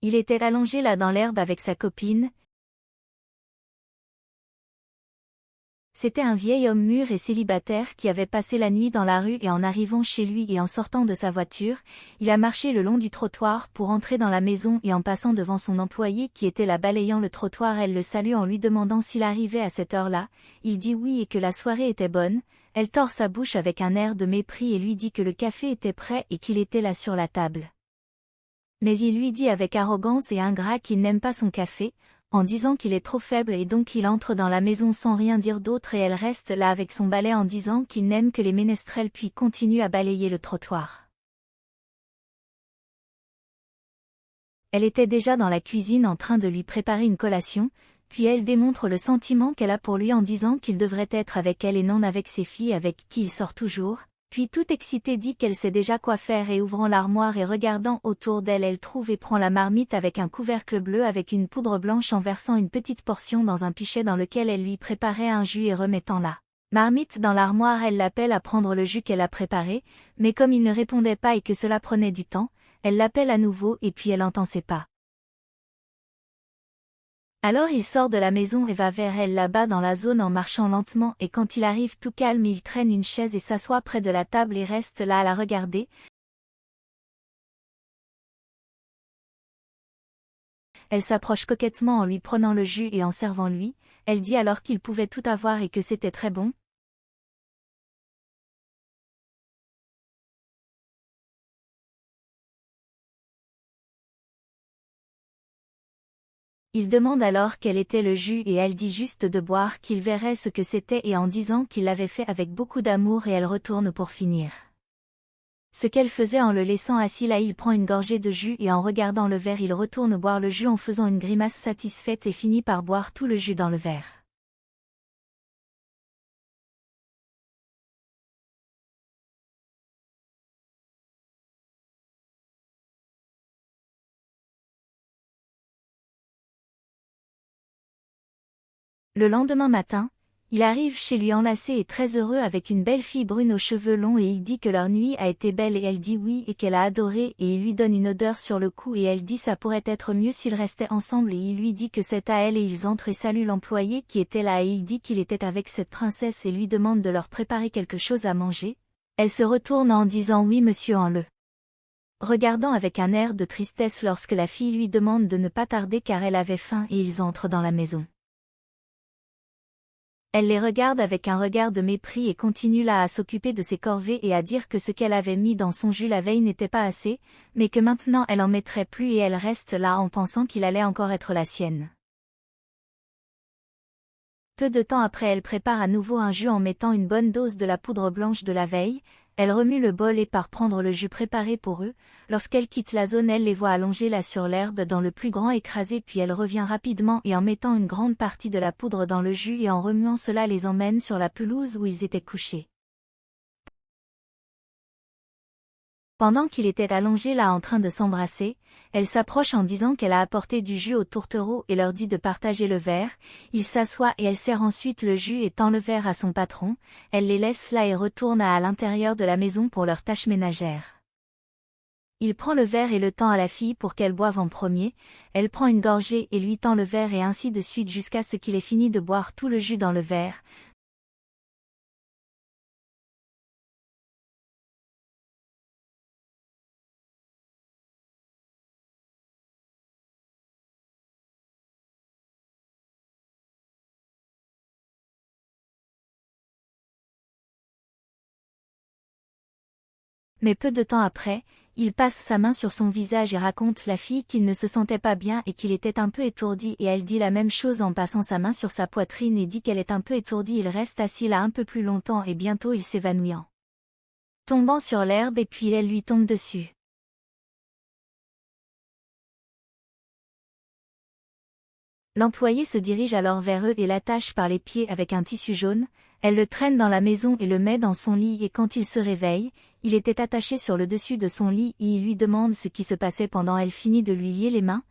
Il était allongé là dans l'herbe avec sa copine. C'était un vieil homme mûr et célibataire qui avait passé la nuit dans la rue et en arrivant chez lui et en sortant de sa voiture, il a marché le long du trottoir pour entrer dans la maison et en passant devant son employée qui était là balayant le trottoir, elle le salue en lui demandant s'il arrivait à cette heure-là. Il dit oui et que la soirée était bonne. Elle tord sa bouche avec un air de mépris et lui dit que le café était prêt et qu'il était là sur la table. Mais il lui dit avec arrogance et ingrat qu'il n'aime pas son café, en disant qu'il est trop faible et donc il entre dans la maison sans rien dire d'autre et elle reste là avec son balai en disant qu'il n'aime que les ménestrels puis continue à balayer le trottoir. Elle était déjà dans la cuisine en train de lui préparer une collation, puis elle démontre le sentiment qu'elle a pour lui en disant qu'il devrait être avec elle et non avec ses filles avec qui il sort toujours. Puis toute excitée dit qu'elle sait déjà quoi faire et ouvrant l'armoire et regardant autour d'elle elle trouve et prend la marmite avec un couvercle bleu avec une poudre blanche en versant une petite portion dans un pichet dans lequel elle lui préparait un jus et remettant la marmite dans l'armoire elle l'appelle à prendre le jus qu'elle a préparé, mais comme il ne répondait pas et que cela prenait du temps, elle l'appelle à nouveau et puis elle entend ses pas. Alors il sort de la maison et va vers elle là-bas dans la zone en marchant lentement et quand il arrive tout calme il traîne une chaise et s'assoit près de la table et reste là à la regarder. Elle s'approche coquettement en lui prenant le jus et en servant lui, elle dit alors qu'il pouvait tout avoir et que c'était très bon. Il demande alors quel était le jus et elle dit juste de boire qu'il verrait ce que c'était et en disant qu'il l'avait fait avec beaucoup d'amour et elle retourne pour finir ce qu'elle faisait en le laissant assis là il prend une gorgée de jus et en regardant le verre il retourne boire le jus en faisant une grimace satisfaite et finit par boire tout le jus dans le verre. Le lendemain matin, il arrive chez lui enlacé et très heureux avec une belle fille brune aux cheveux longs et il dit que leur nuit a été belle et elle dit oui et qu'elle a adoré et il lui donne une odeur sur le cou et elle dit ça pourrait être mieux s'ils restaient ensemble et il lui dit que c'est à elle et ils entrent et saluent l'employé qui était là et il dit qu'il était avec cette princesse et lui demande de leur préparer quelque chose à manger. Elle se retourne en disant oui monsieur en le regardant avec un air de tristesse lorsque la fille lui demande de ne pas tarder car elle avait faim et ils entrent dans la maison. Elle les regarde avec un regard de mépris et continue là à s'occuper de ses corvées et à dire que ce qu'elle avait mis dans son jus la veille n'était pas assez, mais que maintenant elle en mettrait plus et elle reste là en pensant qu'il allait encore être la sienne. Peu de temps après elle prépare à nouveau un jus en mettant une bonne dose de la poudre blanche de la veille, elle remue le bol et part prendre le jus préparé pour eux, lorsqu'elle quitte la zone elle les voit allongés là sur l'herbe dans le plus grand écrasé puis elle revient rapidement et en mettant une grande partie de la poudre dans le jus et en remuant cela les emmène sur la pelouse où ils étaient couchés. Pendant qu'il était allongé là en train de s'embrasser, elle s'approche en disant qu'elle a apporté du jus aux tourtereaux et leur dit de partager le verre, il s'assoit et elle sert ensuite le jus et tend le verre à son patron, elle les laisse là et retourne à l'intérieur de la maison pour leurs tâches ménagères. Il prend le verre et le tend à la fille pour qu'elle boive en premier, elle prend une gorgée et lui tend le verre et ainsi de suite jusqu'à ce qu'il ait fini de boire tout le jus dans le verre. Mais peu de temps après, il passe sa main sur son visage et raconte la fille qu'il ne se sentait pas bien et qu'il était un peu étourdi et elle dit la même chose en passant sa main sur sa poitrine et dit qu'elle est un peu étourdie. Il reste assis là un peu plus longtemps et bientôt il s'évanouit en tombant sur l'herbe et puis elle lui tombe dessus. L'employé se dirige alors vers eux et l'attache par les pieds avec un tissu jaune, elle le traîne dans la maison et le met dans son lit et quand il se réveille, il était attaché sur le dessus de son lit et il lui demande ce qui se passait pendant elle finit de lui lier les mains.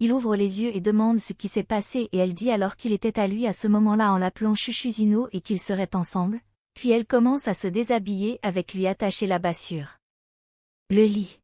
Il ouvre les yeux et demande ce qui s'est passé et elle dit alors qu'il était à lui à ce moment-là en l'appelant Chuchusino et qu'ils seraient ensemble. Puis elle commence à se déshabiller avec lui attaché la bassure. Le lit.